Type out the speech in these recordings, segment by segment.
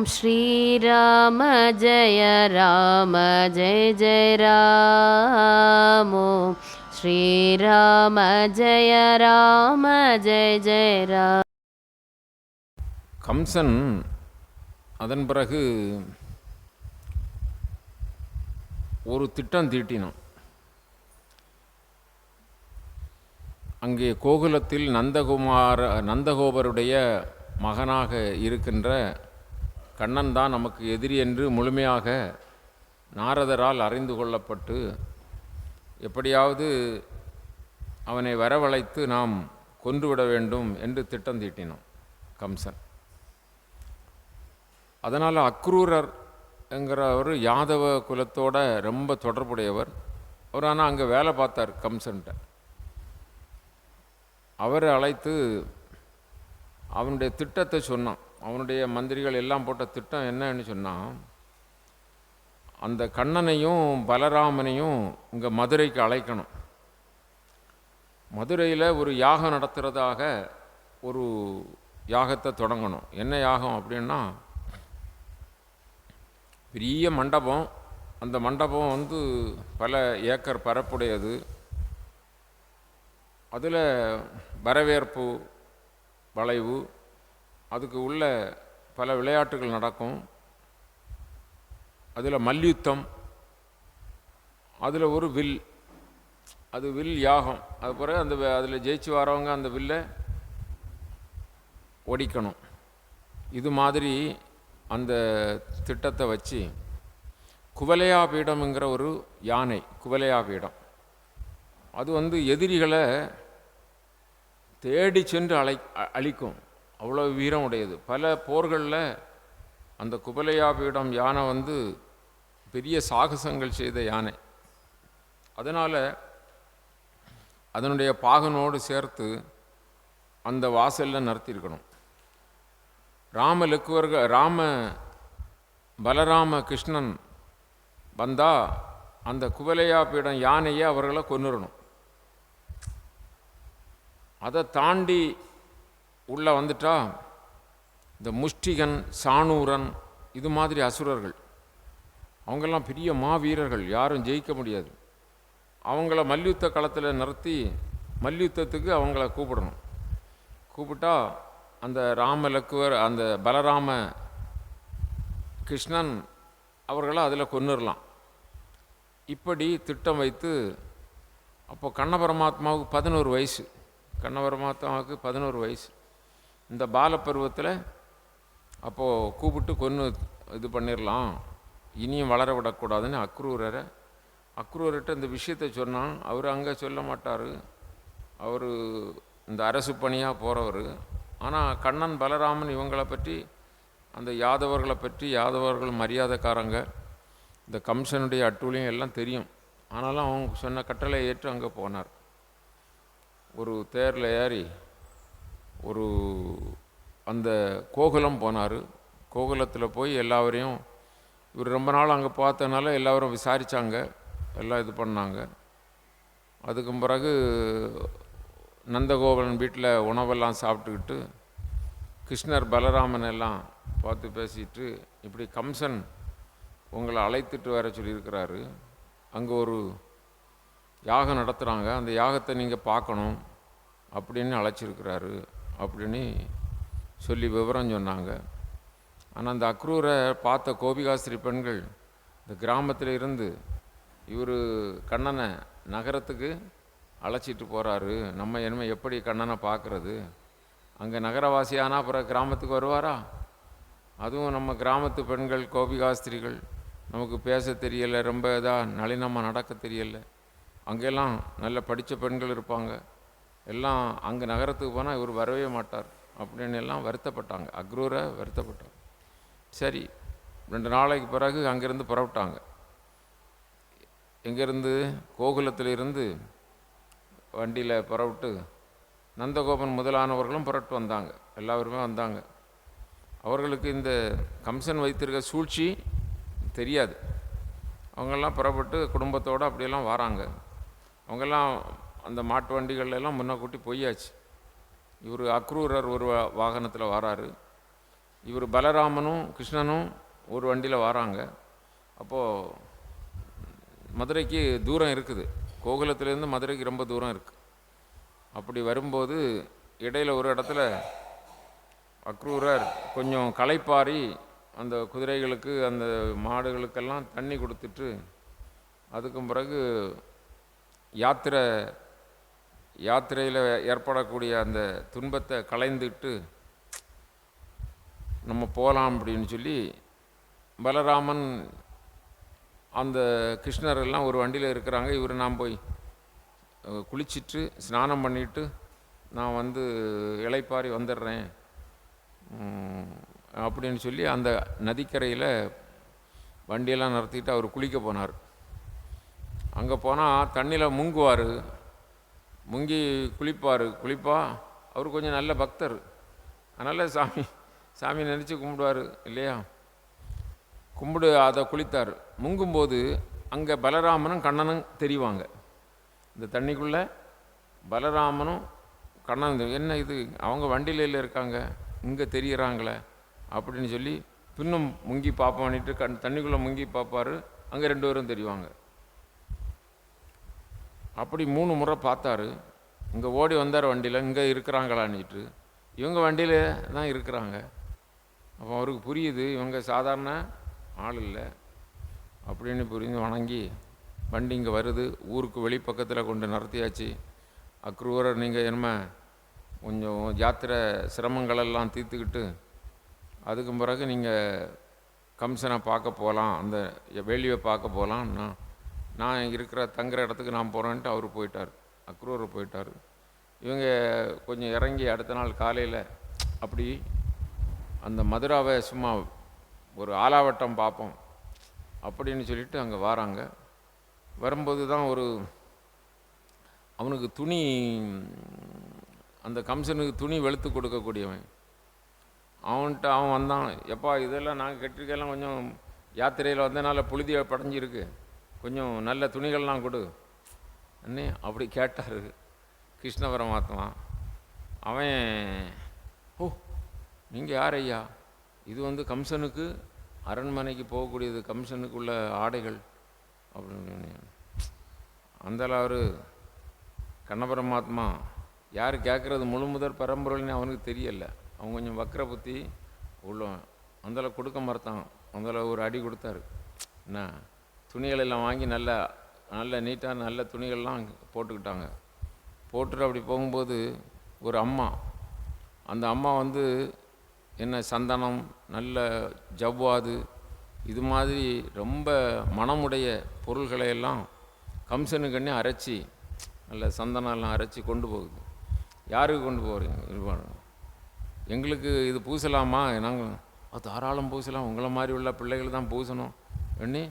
श्रीराम जय राम जय जय राम। ॐ श्रीराम जय राम जय जय राम। கம்சன் அதன் பிறகு ஒரு திட்டம் தீட்டினான். அங்கே கோகுலத்தில் நந்தகோபருடைய மகனாக இருக்கின்ற கண்ணன் தான் நமக்கு எதிரி என்று முழுமையாக நாரதரால் அறிந்து கொள்ளப்பட்டு எப்படியாவது அவனை வரவழைத்து நாம் கொன்றுவிட வேண்டும் என்று திட்டம் தீட்டினான் கம்சன். அதனால் அக்ரூரர் என்கிறவர் யாதவ குலத்தோட ரொம்ப தொடர்புடையவர். அவர் ஆனால் அங்கே வேலை பார்த்தார் கம்சன்ட்ட. அவரை அழைத்து அவனுடைய திட்டத்தை சொன்னான். அவனுடைய மந்திரிகள் எல்லாம் போட்ட திட்டம் என்னன்னு சொன்னால், அந்த கண்ணனையும் பலராமனையும் இங்கே மதுரைக்கு அழைக்கணும். மதுரையில் ஒரு யாகம் நடத்துகிறதாக ஒரு யாகத்தை தொடங்கணும். என்ன யாகம் அப்படின்னா, பெரிய மண்டபம். அந்த மண்டபம் பல ஏக்கர் பரப்புடையது. அதில் வரவேற்பு வளைவு, அதுக்கு உள்ள பல விளையாட்டுகள் நடக்கும். அதில் மல்யுத்தம், அதில் ஒரு வில், அது வில் யாகம். அது பிறகு அதில் ஜெயிச்சு வரவங்க அந்த வில்லை ஒடிக்கணும். இது மாதிரி அந்த திட்டத்தை வச்சு குவலையா பீடம்ங்கிற ஒரு யானை, குவலையா பீடம், அது எதிரிகளை தேடி சென்று அழிக்கும். அவ்வளோ வீரம் உடையது. பல போர்களில் அந்த குவலையா பீடம் யானை பெரிய சாகசங்கள் செய்த யானை. அதனால் அதனுடைய பாகனோடு சேர்த்து அந்த வாசலில் நிறுத்தியிருக்கணும். பலராம கிருஷ்ணன் வந்தால் அந்த குவலையா பீடம் யானையை அவர்களை கொன்னுடணும். அதை தாண்டி உள்ளே வந்துட்டா இந்த முஷ்டிகன், சாணூரன், இது மாதிரி அசுரர்கள், அவங்கெல்லாம் பெரிய மாவீரர்கள், யாரும் ஜெயிக்க முடியாது. அவங்கள மல்யுத்த களத்தில் நிறுத்தி மல்யுத்தத்துக்கு அவங்கள கூப்பிடணும். கூப்பிட்டா அந்த அந்த பலராம கிருஷ்ணன் அவர்களை அதில் கொன்னுடலாம். இப்படி திட்டம் வைத்து, அப்போ கண்ண பரமாத்மாவுக்கு 11 வயசு. கண்ண பரமாத்மாவுக்கு 11 வயசு. இந்த பாலப்பருவத்தில் அப்போது கூப்பிட்டு கொன்று இது பண்ணிடலாம், இனியும் வளர விடக்கூடாதுன்னு அக்ரூரர்கிட்ட இந்த விஷயத்தை சொன்னான். அவர் அங்கே சொல்ல மாட்டார், அவர் இந்த அரசு பணியாக போகிறவர். ஆனால் கண்ணன், பலராமன் இவங்களை பற்றி, அந்த யாதவர்களை பற்றி, யாதவர்கள் மரியாதைக்காரங்க, இந்த கம்சனுடைய அட்டூழியம் எல்லாம் தெரியும். ஆனாலும் அவங்க சொன்ன கட்டளை ஏற்று அங்கே போனார். ஒரு தேரில் ஏறி ஒரு அந்த கோகுலம் போனார். கோகுலத்தில் போய் எல்லாவரையும், இவர் ரொம்ப நாள் அங்கே பார்த்தனால எல்லோரும் விசாரித்தாங்க, எல்லாம் இது பண்ணாங்க. அதுக்கு பிறகு நந்தகோபன் வீட்டில் உணவெல்லாம் சாப்பிட்டுக்கிட்டு கிருஷ்ணர் பலராமன் எல்லாம் பார்த்து பேசிட்டு, இப்படி கம்சன் உங்களை அழைத்துட்டு வர சொல்லியிருக்கிறாரு, அங்கே ஒரு யாகம் நடத்துகிறாங்க, அந்த யாகத்தை நீங்கள் பார்க்கணும் அப்படின்னு அழைச்சிருக்கிறாரு அப்படின்னு சொல்லி விவரம் சொன்னாங்க. ஆனால் அந்த அக்ரூரை பார்த்த கோபிகாஸ்திரி பெண்கள் இந்த கிராமத்தில் இருந்து இவர் கண்ணனை நகரத்துக்கு அழைச்சிட்டு போகிறாரு, நம்ம இனிமே எப்படி கண்ணனை பார்க்குறது, அங்கே நகரவாசியானா அப்புறம் கிராமத்துக்கு வருவாரா, அதுவும் நம்ம கிராமத்து பெண்கள் கோபிகாஸ்திரிகள், நமக்கு பேச தெரியலை, ரொம்ப இதாக நளினமாக நடக்க தெரியலை, அங்கெல்லாம் நல்ல படித்த பெண்கள் இருப்பாங்க, எல்லாம் அங்கே நகரத்துக்கு போனால் இவர் வரவே மாட்டார் அப்படின்னு எல்லாம் வருத்தப்பட்டாங்க. அக்ரூரை வருத்தப்பட்டாங்க. சரி, 2 நாளைக்கு பிறகு அங்கேருந்து புறப்பட்டாங்க. எங்கேருந்து? கோகுலத்தில் இருந்து வண்டியில் புறப்பட்டு நந்தகோபன் முதலானவர்களும் புறப்பட்டு வந்தாங்க. எல்லாருமே வந்தாங்க. அவர்களுக்கு இந்த கம்சன் வைத்திருக்க சூழ்ச்சி தெரியாது. அவங்கெல்லாம் புறப்பட்டு குடும்பத்தோடு அப்படியெல்லாம் வராங்க. அவங்கெல்லாம் அந்த மாட்டு வண்டிகள்லாம் முன்ன கூட்டி போயாச்சு. இவர் அக்ரூரர் ஒரு வாகனத்தில் வராரு. இவர் பலராமனும் கிருஷ்ணனும் ஒரு வண்டியில் வராங்க. அப்போது மதுரைக்கு தூரம் இருக்குது, கோகுலத்துலேருந்து மதுரைக்கு ரொம்ப தூரம் இருக்குது. அப்படி வரும்போது இடையில் ஒரு இடத்துல அக்ரூரர் கொஞ்சம் களைப்பாரி அந்த குதிரைகளுக்கு அந்த மாடுகளுக்கெல்லாம் தண்ணி கொடுத்துட்டு அதுக்கும் பிறகு யாத்திரையில் ஏற்படக்கூடிய அந்த துன்பத்தை களைந்துட்டு நம்ம போகலாம் அப்படின்னு சொல்லி பலராமன் அந்த கிருஷ்ணர் எல்லாம் ஒரு வண்டியில் இருக்கிறாங்க. இவர் நான் போய் குளிச்சுட்டு ஸ்நானம் பண்ணிவிட்டு நான் வந்து இளைப்பாரி வந்துடுறேன் அப்படின்னு சொல்லி அந்த நதிக்கரையில் வண்டியெல்லாம் நிறுத்திட்டு அவர் குளிக்க போனார். அங்கே போனால் தண்ணியில் முங்குவார், முங்கி குளிப்பா. அவர் கொஞ்சம் நல்ல பக்தர், அதனால் சாமி நினச்சி கும்பிடுவார் இல்லையா. அதை குளித்தார். முங்கும்போது அங்கே பலராமனும் கண்ணனும் தெரிவாங்க. இந்த தண்ணிக்குள்ளே பலராமனும் கண்ணனும், என்ன இது அவங்க வண்டியில் இருக்காங்க இங்கே தெரிகிறாங்களே அப்படின்னு சொல்லி பின்னும் முங்கி பார்ப்பான்ட்டு தண்ணிக்குள்ளே முங்கி பார்ப்பார். அங்கே 2 பேரும் தெரிவாங்க. அப்படி 3 முறை பார்த்தாரு. இங்கே ஓடி வந்தார் வண்டியில், இங்கே இருக்கிறாங்களான்னுட்டு. இவங்க வண்டியில் தான் இருக்கிறாங்க. அப்போ அவருக்கு புரியுது இவங்க சாதாரண ஆள் இல்லை அப்படின்னு புரிஞ்சு வணங்கி வண்டி இங்கே வருது. ஊருக்கு வெளிப்பக்கத்தில் கொண்டு நிறுத்தியாச்சு. அக்ரூரர் நீங்கள் என்ன கொஞ்சம் யாத்திரை சிரமங்களெல்லாம் தீர்த்துக்கிட்டு அதுக்கு பிறகு நீங்கள் கம்சனை பார்க்க போகலாம், அந்த வேள்வியை பார்க்க போகலாம், நான் இருக்கிற தங்குற இடத்துக்கு நான் போகிறேன்ட்டு அவர் போயிட்டார், அக்ரூரர் போயிட்டார். இவங்க கொஞ்சம் இறங்கி அடுத்த நாள் காலையில் அப்படி அந்த மதுராவை சும்மா ஒரு ஆலாவட்டம் பார்ப்போம் அப்படின்னு சொல்லிட்டு அங்கே வராங்க. வரும்போது தான் அவனுக்கு துணி, அந்த கம்சனுக்கு துணி வெளுத்து கொடுக்கக்கூடியவன் அவன்கிட்ட அவன் வந்தான். எப்பா இதெல்லாம் நாங்கள் கட்டிருக்கெல்லாம் கொஞ்சம் யாத்திரையில் வந்தனால புழுதியை படைஞ்சிருக்கு, கொஞ்சம் நல்ல துணிகள்லாம் கொடு அண்ணே அப்படி கேட்டார் கிருஷ்ண பரமாத்மா. அவன், ஓ நீங்கள் யார் ஐயா, இது கம்சனுக்கு அரண்மனைக்கு போகக்கூடியது, கம்சனுக்குள்ள ஆடைகள் அப்படின்னு. அந்தளவு அவர் கண்ணபரமாத்மா யார் கேட்குறது முழுமுதற் பரம்பொருள்னு அவனுக்கு தெரியலை. அவன் கொஞ்சம் வக்கர புத்தி உள்ளவன். அந்தளவு கொடுக்க மறுத்தான். அந்தளவு ஒரு அடி கொடுத்தாரு. என்ன துணிகள் எல்லாம் வாங்கி நல்ல நீட்டாக நல்ல துணிகள்லாம் போட்டுக்கிட்டாங்க. போட்டுட்டு அப்படி போகும்போது ஒரு அம்மா, அந்த அம்மா என்ன சந்தனம், நல்ல ஜவ்வாது, இது மாதிரி ரொம்ப மனமுடைய பொருள்களை எல்லாம் கம்சனுக்கண்ணே அரைச்சி, நல்ல சந்தனம்லாம் அரைச்சி கொண்டு போகுது. யாருக்கு கொண்டு போகிறீங்க? எங்களுக்கு இது பூசலாமா? நாங்கள் தாராளம் பூசலாம், உங்களை மாதிரி உள்ள பிள்ளைகள் தான் பூசணும் எண்ணி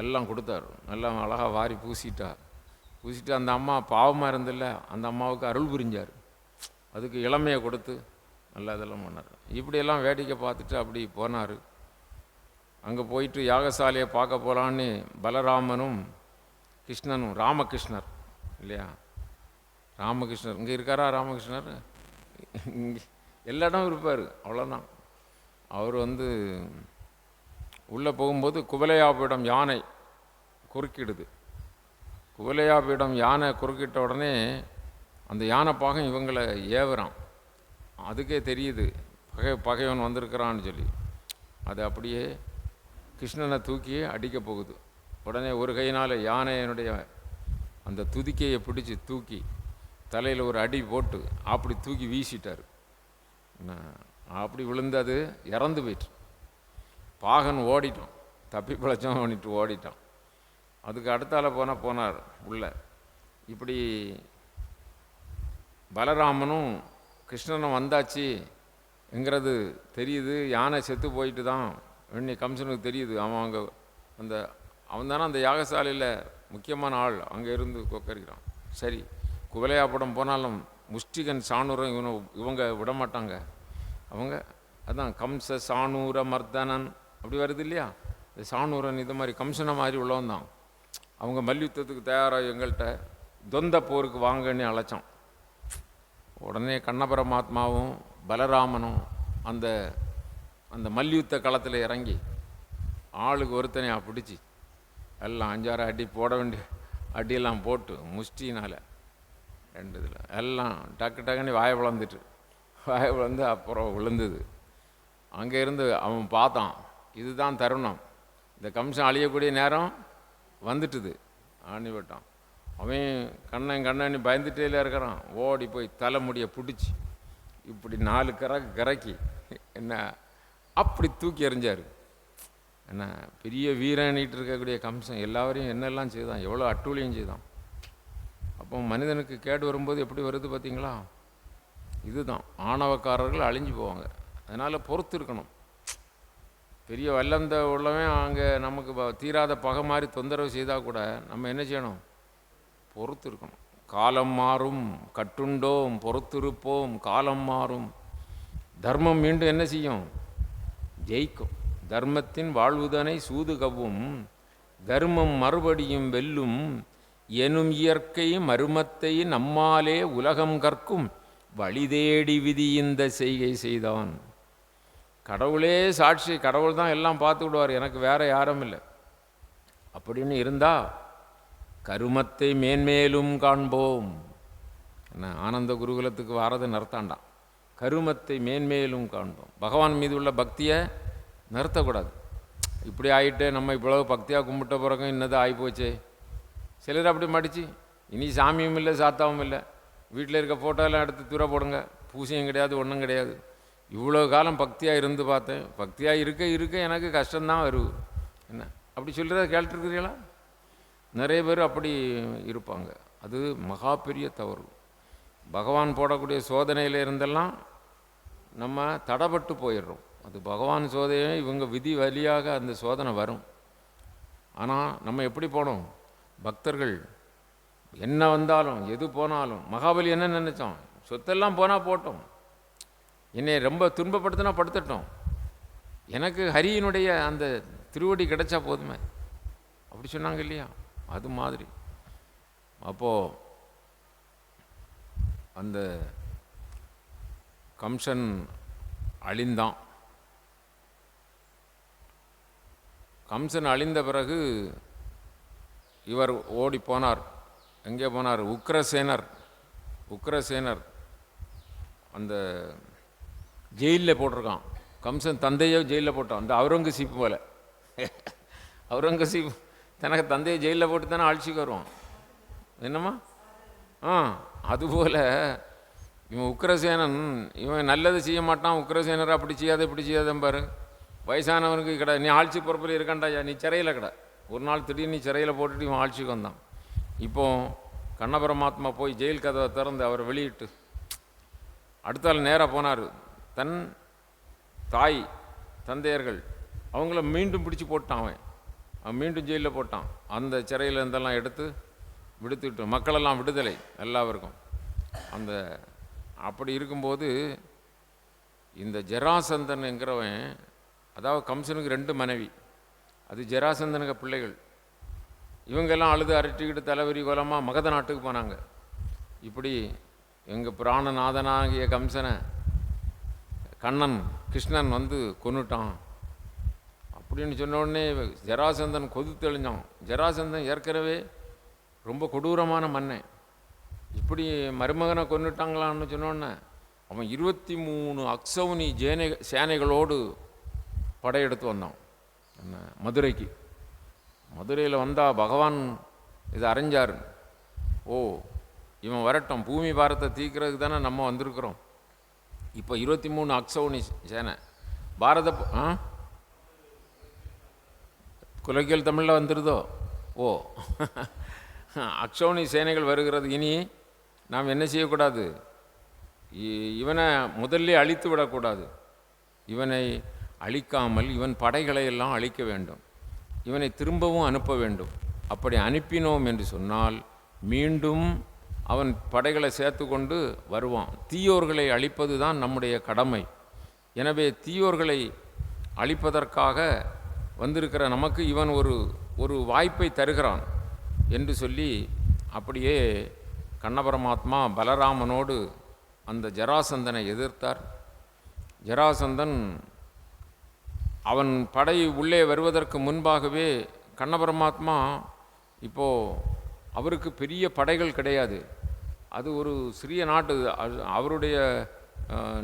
எல்லாம் கொடுத்தாரு. நல்லா அழகாக வாரி பூசிட்டு அந்த அம்மா பாவமாக இருந்தில்ல, அந்த அம்மாவுக்கு அருள் புரிஞ்சார். அதுக்கு இளமையை கொடுத்து நல்லா இதெல்லாம் பண்ணார். இப்படியெல்லாம் வேடிக்கை பார்த்துட்டு அப்படி போனார். அங்கே போயிட்டு யாகசாலையை பார்க்க போகலான்னு பலராமனும் கிருஷ்ணனும், ராமகிருஷ்ணர் இல்லையா, ராமகிருஷ்ணர் இங்கே இருக்காரா? ராமகிருஷ்ணர் இங்கே எல்லா இடம் இருப்பார், அவ்வளோதான். அவர் உள்ளே போகும்போது குவலையாபீடம் யானை குறுக்கிடுது. குவலையாபீடம் யானை குறுக்கிட்ட உடனே அந்த யானை பாகம் இவங்களை ஏவுறான். அதுக்கே தெரியுது பகைவன் வந்திருக்கிறான்னு சொல்லி. அது அப்படியே கிருஷ்ணனை தூக்கி அடிக்க போகுது. உடனே ஒரு கையினால் யானையினுடைய அந்த துதிக்கையை பிடிச்சி தூக்கி தலையில் ஒரு அடி போட்டு அப்படி தூக்கி வீசிட்டார். அப்படி விழுந்தது, இறந்து போயிட்டு. பாகன் ஓடிட்டான், தப்பி பிழைச்சவன் பண்ணிட்டு ஓடிட்டான். அதுக்கு அடுத்தால போனார் உள்ள. இப்படி பலராமனும் கிருஷ்ணனும் வந்தாச்சுங்கிறது தெரியுது. யானை செத்து போயிட்டு தான் இன்னி கம்சனுக்கு தெரியுது. அவன் தானே அந்த யாகசாலையில் முக்கியமான ஆள், அங்கே இருந்து கொக்கரிக்கிறான். சரி, குவலையாப்படம் போனாலும் முஷ்டிகன் சாணூரம் இவங்க விடமாட்டாங்க. அவங்க அதான் கம்ச சாணூர மர்தனன் அப்படி வருது இல்லையா. இந்த சாணூரன் இது மாதிரி கம்சனை மாதிரி உள்ளவன் தான். அவங்க மல்யுத்தத்துக்கு தயாராக எங்கள்கிட்ட தொந்த போருக்கு வாங்கன்னு அழைச்சான். உடனே கண்ணபரமாத்மாவும் பலராமனும் அந்த அந்த மல்யுத்த களத்தில் இறங்கி ஆளுக்கு ஒருத்தனையாக பிடிச்சி எல்லாம் 5-6 அடி போட வேண்டிய அடியெல்லாம் போட்டு முஷ்டினால் 2 இதில் எல்லாம் டக்குன்னு வாயை பிளந்து அப்புறம் விழுந்தது. அங்கே இருந்து அவன் பார்த்தான், இதுதான் தருணம், இந்த கம்சன் அழியக்கூடிய நேரம் வந்துட்டுது. ஆணிவிட்டான். அவன் கண்ணனி பயந்துட்டே இருக்கிறான். ஓடி போய் தலைமுடியை பிடிச்சி இப்படி 4 கரைக்கி என்ன அப்படி தூக்கி எறிஞ்சார். என்ன பெரிய வீரனிட்டு இருக்கக்கூடிய கம்சன் எல்லாரையும் என்னெல்லாம் செய்தான், எவ்வளோ அட்டூழியம் செய்தான். அப்போ மனிதனுக்கு கேடு வரும்போது எப்படி வருது பார்த்தீங்களா? இதுதான் ஆணவக்காரர்கள் அழிஞ்சு போவாங்க. அதனால் பொறுத்து இருக்கணும். பெரிய வல்லந்த உள்ளவன் அங்கே நமக்கு தீராத பகை மாதிரி தொந்தரவு செய்தால் கூட நம்ம என்ன செய்யணும்? பொறுத்து இருக்கணும். காலம் மாறும் கட்டுண்டோம் பொறுத்திருப்போம், காலம் மாறும். தர்மம் மீண்டும் என்ன செய்யும்? ஜெயிக்கும். தர்மத்தின் வாழ்வுதனை சூது கவ்வும், தர்மம் மறுபடியும் வெல்லும் எனும் இயற்கை மருமத்தை நம்மாலே உலகம் கற்கும், வழிதேடி விதி இந்த செய்கை செய்தான். கடவுளே சாட்சி, கடவுள் தான் எல்லாம் பார்த்து விடுவார், எனக்கு வேற யாரும் இல்லை அப்படின்னு இருந்தா கருமத்தை மேன்மேலும் காண்போம். என்ன ஆனந்த குருகுலத்துக்கு வாரது நிறுத்தாண்டான். கருமத்தை மேன்மேலும் காண்போம். பகவான் மீது உள்ள பக்தியை நிறுத்தக்கூடாது. இப்படி ஆகிட்டு நம்ம இவ்வளவு பக்தியாக கும்பிட்ட பிறகும் இன்னது ஆகிப்போச்சே. சிலர் அப்படி மடித்து இனி சாமியும் இல்லை சாத்தாவும் இல்லை, வீட்டில் இருக்க ஃபோட்டோலாம் எடுத்து தூர போடுங்க, பூசையும் கிடையாது ஒன்றும் கிடையாது. இவ்வளோ காலம் பக்தியாக இருந்து பார்த்தேன், பக்தியாக இருக்க எனக்கு கஷ்டம்தான் வருது. என்ன அப்படி சொல்கிறத கேட்டுருக்கிறீங்களா? நிறைய பேர் அப்படி இருப்பாங்க. அது மகா பெரிய தவறு. பகவான் போடக்கூடிய சோதனையில் இருந்தெல்லாம் நம்ம தடப்பட்டு போயிடுறோம். அது பகவான் சோதனையே, இவங்க விதி வழியாக அந்த சோதனை வரும். ஆனால் நம்ம எப்படி போனோம்? பக்தர்கள் என்ன வந்தாலும் எது போனாலும், மகாபலி என்ன நினச்சோம்? சொத்தெல்லாம் போனால் போட்டோம், என்னை ரொம்ப துன்பப்படுத்தினா படுத்துட்டோம், எனக்கு ஹரியினுடைய அந்த திருவடி கிடைச்சா போதுமே அப்படி சொன்னாங்க இல்லையா? அது மாதிரி அப்போது அந்த கம்சன் அழிந்தான். கம்சன் அழிந்த பிறகு இவர் ஓடி போனார். எங்கே போனார்? உக்ரசேனர் அந்த ஜெயிலில் போட்டிருக்கான். கம்சன் தந்தையோ ஜெயிலில் போட்டான். அந்த அவுரங்கசீப் போல. அவுரங்கசீப் தனக்கு தந்தையை ஜெயிலில் போட்டு தானே ஆட்சிக்கு வருவான். என்னம்மா? அதுபோல் இவன் உக்ரசேனன், இவன் நல்லது செய்ய மாட்டான். உக்ரசேனர் அப்படி செய்யாத இப்படி செய்யாதம்பாரு. வயசானவனுக்கு கடை, நீ ஆட்சி பொறுப்பில் இருக்காண்டாயா, நீ சிறையில் கடை. ஒரு நாள் திடீர்னு நீ சிறையில் போட்டுட்டு இவன் ஆட்சிக்கு வந்தான். இப்போ கண்ணபரமாத்மா போய் ஜெயில் கதவை திறந்து அவரை வெளியிட்டு அடுத்தால் நேராக போனார். தன் தாய் தந்தையர்கள் அவங்கள மீண்டும் பிடிச்சி போட்டான். அவன் மீண்டும் ஜெயிலில் போட்டான். அந்த சிறையில் இருந்தெல்லாம் எடுத்து விடுத்துக்கிட்டு மக்களெல்லாம் விடுதலை எல்லாருக்கும். அந்த அப்படி இருக்கும்போது இந்த ஜராசந்தன் என்கிறவன், அதாவது கம்சனுக்கு 2 மனைவி, அது ஜராசந்தனுக்கு பிள்ளைகள். இவங்கெல்லாம் அழுது அரட்டிக்கிட்டு தலைவரி கோலமாக மகத நாட்டுக்கு போனாங்க. இப்படி எங்கள் பிராணநாதனாகிய கம்சனை கிருஷ்ணன் வந்து கொன்னுட்டான் அப்படின்னு சொன்ன உடனே ஜராசந்தன் கொதித்தெளிஞ்சான். ஜராசந்தன் ஏற்கனவே ரொம்ப கொடூரமான மன்னன். இப்படி மருமகனை கொன்னுட்டாங்களான்னு சொன்னோடனே அவன் 23 அக்ஷௌனி சேனைகளோடு படையெடுத்து வந்தான் மதுரைக்கு. மதுரையில் வந்தால் பகவான் இதை அறிஞ்சார். ஓ, இவன் வரட்டும், பூமி பாரத்தை தீர்க்கிறதுக்கு தானே நம்ம வந்திருக்கிறோம். இப்போ 23 அக்ஷௌனி சேனை பாரத குலக்கியல் தமிழில் வந்துடுதோ? ஓ, அக்ஷௌனி சேனைகள் வருகிறது. இனி நாம் என்ன செய்யக்கூடாது? இவனை முதல்ல அழித்து விடக்கூடாது. இவனை அழிக்காமல் இவன் படைகளை எல்லாம் அழிக்க வேண்டும். இவனை திரும்பவும் அனுப்ப வேண்டும். அப்படி அனுப்பினோம் என்று சொன்னால் மீண்டும் அவன் படைகளை சேர்த்து கொண்டு வருவான். தீயோர்களை அழிப்பது தான் நம்முடைய கடமை. எனவே தீயோர்களை அழிப்பதற்காக வந்திருக்கிற நமக்கு இவன் ஒரு வாய்ப்பை தருகிறான் என்று சொல்லி அப்படியே கண்ணபரமாத்மா பலராமனோடு அந்த ஜராசந்தனை எதிர்த்தார். ஜராசந்தன் அவன் படை உள்ளே வருவதற்கு முன்பாகவே கண்ண பரமாத்மா இப்போது அவருக்கு பெரிய படைகள் கிடையாது, அது ஒரு சிறிய நாட்டு. அவருடைய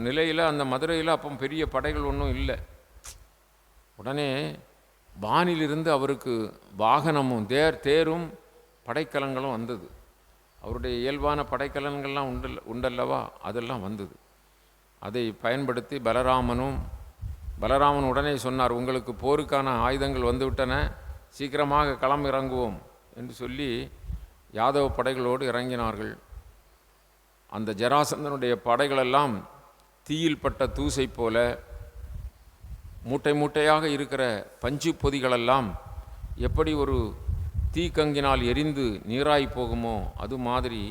நிலையில் அந்த மதுரையில் அப்போ பெரிய படைகள் ஒன்றும் இல்லை. உடனே வானிலிருந்து அவருக்கு வாகனமும் தேரும் படைக்கலங்களும் வந்தது. அவருடைய இயல்பான படைக்கலன்கள்லாம் உண்டல்லவா, அதெல்லாம் வந்தது. அதை பயன்படுத்தி பலராமன் உடனே சொன்னார், உங்களுக்கு போருக்கான ஆயுதங்கள் வந்துவிட்டன, சீக்கிரமாக களம் இறங்குவோம் என்று சொல்லி யாதவ படைகளோடு இறங்கினார்கள். அந்த ஜராசந்தனுடைய படைகளெல்லாம் தீயில் பட்ட தூசை போல, மூட்டை மூட்டையாக இருக்கிற பஞ்சு பொதிகளெல்லாம் எப்படி ஒரு தீக்கங்கினால் எரிந்து நீராய் போகுமோ அது மாதிரி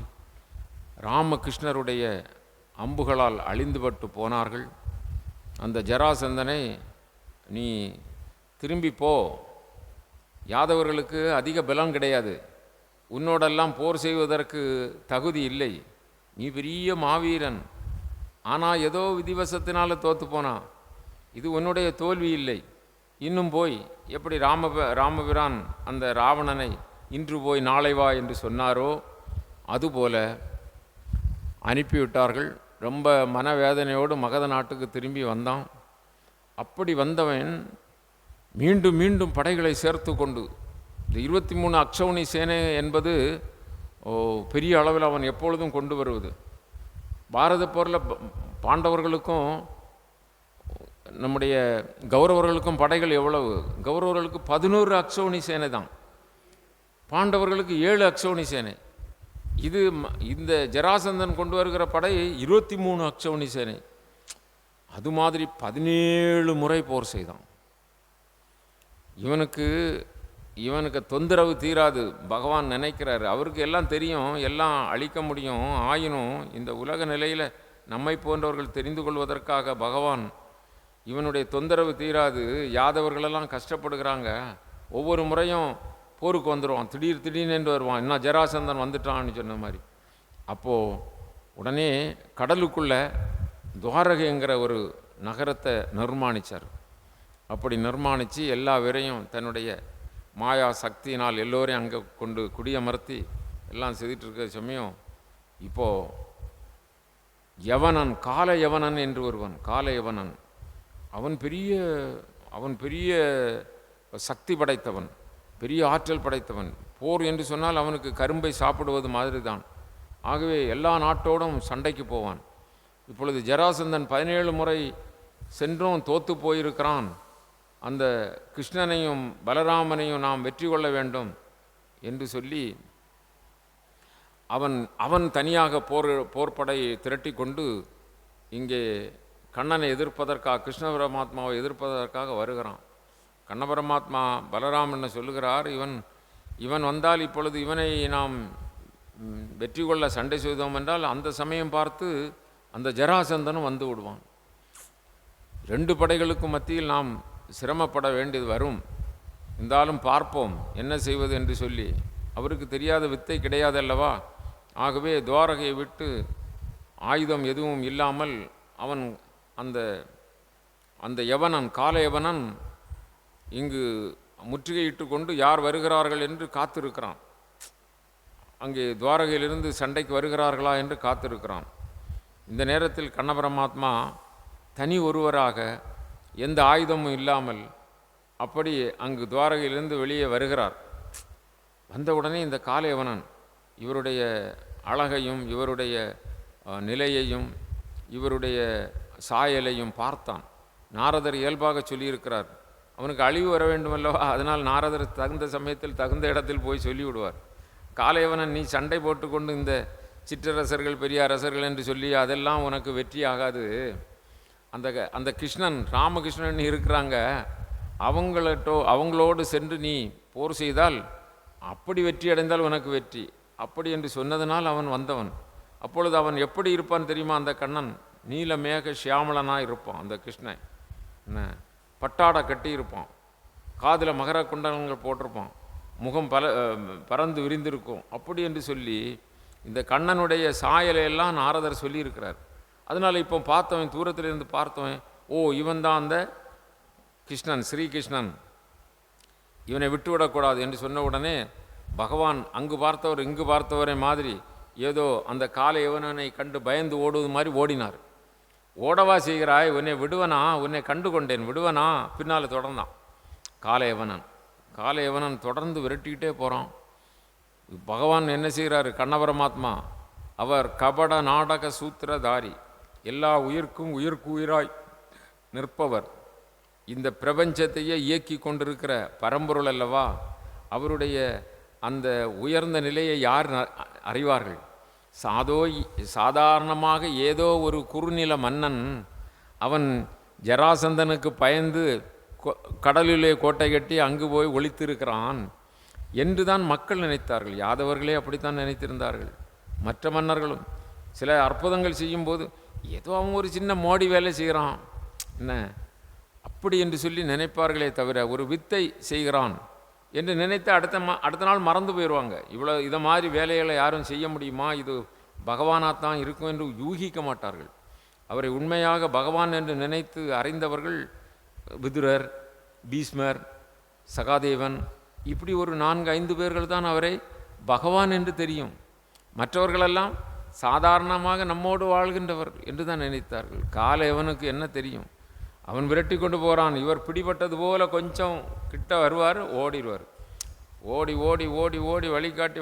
ராமகிருஷ்ணருடைய அம்புகளால் அழிந்துபட்டு போனார்கள். அந்த ஜராசந்தனை, நீ திரும்பி போ, யாதவர்களுக்கு அதிக பலம் கிடையாது, உன்னோடெல்லாம் போர் செய்வதற்கு தகுதி இல்லை, நீ பெரிய மாவீரன், ஆனால் ஏதோ விதிவசத்தினால தோற்று போனா, இது உன்னுடைய தோல்வி இல்லை, இன்னும் போய் எப்படி ராமபிரான் அந்த ராவணனை இன்று போய் நாளை வா என்று சொன்னாரோ அதுபோல அனுப்பிவிட்டார்கள். ரொம்ப மனவேதனையோடு மகத நாட்டுக்கு திரும்பி வந்தான். அப்படி வந்தவன் மீண்டும் மீண்டும் படைகளை சேர்த்து கொண்டு, இந்த 23 அக்ஷௌனி சேனை என்பது பெரிய அளவில் அவன் எப்பொழுதும் கொண்டு வருவது. பாரத போரில் பாண்டவர்களுக்கும் நம்முடைய கௌரவர்களுக்கும் படைகள் எவ்வளவு? கௌரவர்களுக்கு 11 அக்ஷௌனி சேனை தான், பாண்டவர்களுக்கு 7 அக்ஷௌனி சேனை. இந்த ஜராசந்தன் கொண்டு வருகிற படை 23 அக்ஷௌனி சேனை. அது மாதிரி 17 முறை போர் செய்தான். இவனுக்கு தொந்தரவு தீராது பகவான் நினைக்கிறாரு. அவருக்கு எல்லாம் தெரியும், எல்லாம் அழிக்க முடியும். ஆயினும் இந்த உலக நிலையில் நம்மை போன்றவர்கள் தெரிந்து கொள்வதற்காக பகவான் இவனுடைய தொந்தரவு தீராது. யாதவர்களெல்லாம் கஷ்டப்படுகிறாங்க, ஒவ்வொரு முறையும் போருக்கு வந்துடுவான், திடீர்னு வருவான், இன்னும் ஜராசந்தன் வந்துட்டான்னு சொன்ன மாதிரி. அப்போது உடனே கடலுக்குள்ளே துவாரகைங்கிற ஒரு நகரத்தை நிர்மாணித்தார். அப்படி நிர்மாணித்து எல்லா பேரையும் தன்னுடைய மாயா சக்தியினால் எல்லோரையும் அங்கே கொண்டு குடியமர்த்தி எல்லாம் செய்துட்டு இருக்கிற சமயம், இப்போது யவனன், கால யவனன் என்று ஒருவன், கால யவனன், அவன் பெரிய சக்தி படைத்தவன், பெரிய ஆற்றல் படைத்தவன். போர் என்று சொன்னால் அவனுக்கு கரும்பை சாப்பிடுவது மாதிரி தான். ஆகவே எல்லா நாட்டோடும் சண்டைக்கு போவான். இப்பொழுது ஜராசந்தன் 17 முறை சென்றும் தோற்று போயிருக்கிறான். அந்த கிருஷ்ணனையும் பலராமனையும் நாம் வெற்றி கொள்ள வேண்டும் என்று சொல்லி அவன் தனியாக போர்ப்படை திரட்டி கொண்டு இங்கே கண்ணனை எதிர்ப்பதற்காக, கிருஷ்ண பரமாத்மாவை எதிர்ப்பதற்காக வருகிறான். கண்ண பரமாத்மா பலராமன் சொல்லுகிறார், இவன் வந்தால் இப்பொழுது இவனை நாம் வெற்றி கொள்ள சண்டை செய்தோம் என்றால் அந்த சமயம் பார்த்து அந்த ஜராசந்தனும் வந்து விடுவான். 2 படைகளுக்கும் மத்தியில் நாம் சிரமப்பட வேண்டியது வரும். இருந்தாலும் பார்ப்போம் என்ன செய்வது என்று சொல்லி, அவருக்கு தெரியாத வித்தை கிடையாதல்லவா. ஆகவே துவாரகையை விட்டு ஆயுதம் எதுவும் இல்லாமல் அவன் அந்த யவனன், கால யவனன் இங்கு முற்றுகையிட்டு கொண்டு யார் வருகிறார்கள் என்று காத்திருக்கிறான். அங்கே துவாரகையிலிருந்து சண்டைக்கு வருகிறார்களா என்று காத்திருக்கிறான். இந்த நேரத்தில் கண்ண பரமாத்மா தனி ஒருவராக எந்த ஆயுதமும் இல்லாமல் அப்படி அங்கு துவாரகையிலிருந்து வெளியே வருகிறார். வந்தவுடனே இந்த காலையவனன் இவருடைய அழகையும் இவருடைய நிலையையும் இவருடைய சாயலையும் பார்த்தான். நாரதர் இயல்பாக சொல்லியிருக்கிறார், அவனுக்கு அழிவு வர வேண்டுமல்லவா, அதனால் நாரதர் தகுந்த சமயத்தில் தகுந்த இடத்தில் போய் சொல்லிவிடுவார். காலையவனன், நீ சண்டை போட்டுக்கொண்டு இந்த சிற்றரசர்கள் பெரிய அரசர்கள் என்று சொல்லி அதெல்லாம் உனக்கு வெற்றி ஆகாது. அந்த கிருஷ்ணன், ராமகிருஷ்ணன் இருக்கிறாங்க, அவங்களோடு சென்று நீ போர் செய்தால் அப்படி வெற்றி அடைந்தால் உனக்கு வெற்றி, அப்படி என்று சொன்னதனால் அவன் வந்தவன். அப்பொழுது அவன் எப்படி இருப்பான் தெரியுமா? அந்த கண்ணன் நீலமேக சியாமலனாக இருப்பான். அந்த கிருஷ்ணன் என்ன பட்டாடை கட்டி இருப்பான், காதில் மகர குண்டலங்கள் போட்டிருப்பான், முகம் பறந்து விரிந்திருக்கும். அப்படி என்று சொல்லி இந்த கண்ணனுடைய சாயலையெல்லாம் நாரதர் சொல்லியிருக்கிறார். அதனால் இப்போ பார்த்தவன், தூரத்திலிருந்து பார்த்தவன், ஓ இவன் தான் அந்த கிருஷ்ணன், ஸ்ரீகிருஷ்ணன் இவனை விட்டுவிடக்கூடாது என்று சொன்ன உடனே பகவான் அங்கு பார்த்தவர் இங்கு பார்த்தவரை மாதிரி ஏதோ அந்த காலை யவனனை கண்டு பயந்து ஓடுவது மாதிரி ஓடினார். ஓடவா செய்கிறாய், உன்னை விடுவனா, உன்னை கண்டு கொண்டேன் விடுவனா, பின்னால் தொடர்ந்தான் காலை யவனன் தொடர்ந்து விரட்டிக்கிட்டே போகிறான். பகவான் என்ன செய்கிறாரு, கண்ண பரமாத்மா அவர் கபட நாடக சூத்திரதாரி, எல்லா உயிர்க்கும் உயிர்க்கு உயிராய் நிற்பவர், இந்த பிரபஞ்சத்தையே இயக்கி கொண்டிருக்கிற பரம்பொருள் அல்லவா. அவருடைய அந்த உயர்ந்த நிலையை யார் அறிவார்கள்? சாதாரணமாக ஏதோ ஒரு குறுநில மன்னன் அவன் ஜராசந்தனுக்கு பயந்து கடலிலே கோட்டை கட்டி அங்கு போய் ஒளித்திருக்கிறான் என்று தான் மக்கள் நினைத்தார்கள். யாதவர்களே அப்படித்தான் நினைத்திருந்தார்கள். மற்ற மன்னர்களும் சில அற்புதங்கள் செய்யும்போது ஏதோ அவன் ஒரு சின்ன மோடி வேலை செய்கிறான் என்ன அப்படி என்று சொல்லி நினைப்பார்களே தவிர, ஒரு வித்தை செய்கிறான் என்று நினைத்து அடுத்த நாள் மறந்து போயிடுவாங்க. இதை மாதிரி வேலைகளை யாரும் செய்ய முடியுமா, இது பகவானாத்தான் இருக்கும் என்று யூகிக்க மாட்டார்கள். அவரை உண்மையாக பகவான் என்று நினைத்து அறிந்தவர்கள் விதுரர், பீஷ்மர், சகாதேவன், இப்படி ஒரு 4-5 பேர்கள் தான் அவரை பகவான் என்று தெரியும். மற்றவர்களெல்லாம் சாதாரணமாக நம்மோடு வாழ்கின்றவர் என்று தான் நினைத்தார்கள். காலையவனுக்கு என்ன தெரியும், அவன் விரட்டி கொண்டு போகிறான். இவர் பிடிபட்டது போல கொஞ்சம் கிட்ட வருவார், ஓடிடுவார். ஓடி ஓடி ஓடி ஓடி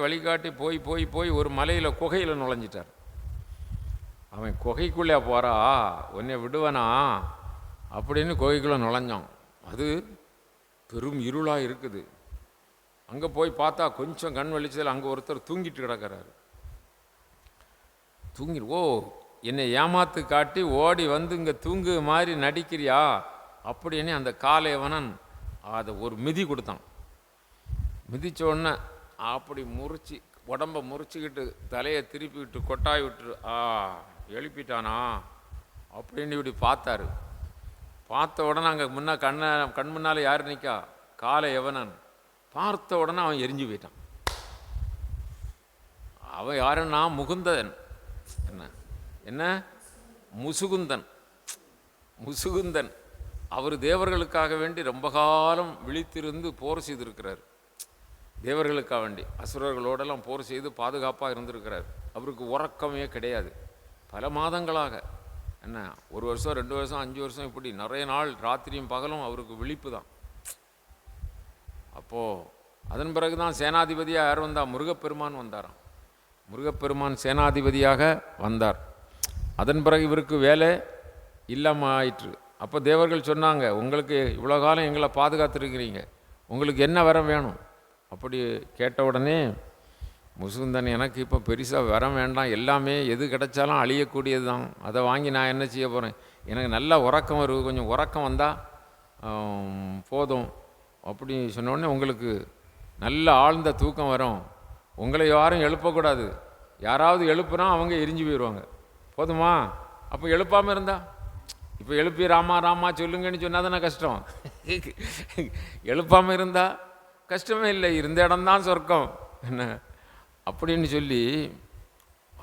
வழிகாட்டி போய் போய் போய் ஒரு மலையில் குகையில் நுழைஞ்சிட்டார். அவன் குகைக்குள்ளே போகிறா, உன்னை விடுவனா அப்படின்னு குகைக்குள்ளே நுழைஞ்சான். அது பெரும் இருளாக இருக்குது. அங்கே போய் பார்த்தா கொஞ்சம் கண் வெளிச்சதில் அங்கே ஒருத்தர் தூங்கிட்டு கிடக்கிறாரு. ஓ என்னை ஏமாத்து காட்டி ஓடி வந்து இங்கே தூங்கு மாதிரி நடிக்கிறியா அப்படின்னு அந்த காலையவனன் அதை ஒரு மிதி கொடுத்தான். மிதித்த உடனே அப்படி முறிச்சு உடம்பை முறிச்சிக்கிட்டு தலையை திருப்பிக்கிட்டு கொட்டாய் விட்டு எழுப்பிட்டானா அப்படின்னு இப்படி பார்த்தாரு. பார்த்த உடனே அங்கே கண் முன்னால் யார் நிற்கா, காலையவனன். பார்த்த உடனே அவன் எரிஞ்சு போயிட்டான். அவன் யாருன்னா முகுந்தன், என்ன முசுகுந்தன். அவர் தேவர்களுக்காக வேண்டி ரொம்ப காலம் விழித்திருந்து போர் செய்திருக்கிறார். தேவர்களுக்காக வேண்டி அசுரர்களோடெல்லாம் போர் செய்து பாதுகாப்பாக இருந்திருக்கிறார். அவருக்கு உறக்கமே கிடையாது. பல மாதங்களாக, என்ன 1 வருஷம் 2 வருஷம் 5 வருஷம் இப்படி நிறைய நாள் ராத்திரியும் பகலும் அவருக்கு விழிப்பு தான். அப்போது அதன் பிறகு தான் சேனாதிபதியாக யார் வந்தால், முருகப்பெருமான் வந்தாராம். முருகப்பெருமான் சேனாதிபதியாக வந்தார். அதன் பிறகு இவருக்கு வேலை இல்லாமல் ஆயிற்று. அப்போ தேவர்கள் சொன்னாங்க, உங்களுக்கு இவ்வளோ காலம் எங்களை பாதுகாத்துருக்கிறீங்க, உங்களுக்கு என்ன வரம் வேணும் அப்படி கேட்ட உடனே முசுகுந்தன், எனக்கு இப்போ பெருசாக வரம் வேண்டாம், எல்லாமே எது கிடைச்சாலும் அழியக்கூடியது தான், அதை வாங்கி நான் என்ன செய்ய போகிறேன், எனக்கு நல்ல உறக்கம் வருது, கொஞ்சம் உறக்கம் வந்தால் போதும் அப்படி சொன்னோடனே உங்களுக்கு நல்ல ஆழ்ந்த தூக்கம் வரும், உங்களை யாரும் எழுப்பக்கூடாது, யாராவது எழுப்புனா அவங்க எரிஞ்சு போயிடுவாங்க, போதுமா? அப்போ எழுப்பாமல் இருந்தா, இப்போ எழுப்பி ராமா ராமா சொல்லுங்கன்னு சொன்னால் தானே கஷ்டம். எழுப்பாமல் இருந்தால் கஷ்டமே இல்லை, இருந்த இடம்தான் சொர்க்கம் என்ன அப்படின்னு சொல்லி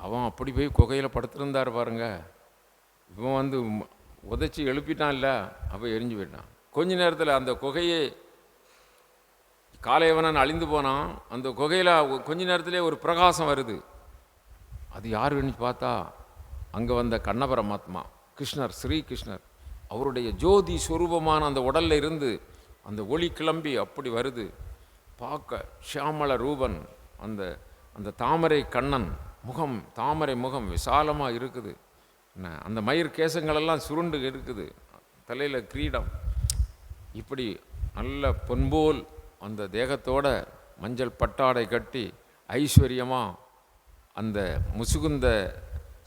அவன் அப்படி போய் குகையில் படுத்திருந்தார் பாருங்க. இவன் வந்து உதைச்சி எழுப்பிட்டான் இல்லை, அப்போ எரிஞ்சு போயிட்டான். கொஞ்ச நேரத்தில் அந்த குகையை காலையவனன் அழிந்து போனான். அந்த குகையில் கொஞ்ச நேரத்திலே ஒரு பிரகாசம் வருது. அது யாருன்னு பார்த்தா அங்கே வந்த கண்ண பரமாத்மா கிருஷ்ணர், ஸ்ரீகிருஷ்ணர். அவருடைய ஜோதி ஸ்வரூபமான அந்த உடலில் இருந்து அந்த ஒளி கிளம்பி அப்படி வருது. பார்க்க ஷியாமள ரூபன், அந்த அந்த தாமரை கண்ணன் முகம், தாமரை முகம் விசாலமாக இருக்குது. என்ன அந்த மயிர் கேசங்களெல்லாம் சுருண்டு இருக்குது, தலையில் கிரீடம், இப்படி நல்ல பொன்போல் அந்த தேகத்தோட மஞ்சள் பட்டாடை கட்டி ஐஸ்வர்யமாக அந்த முசுகுந்த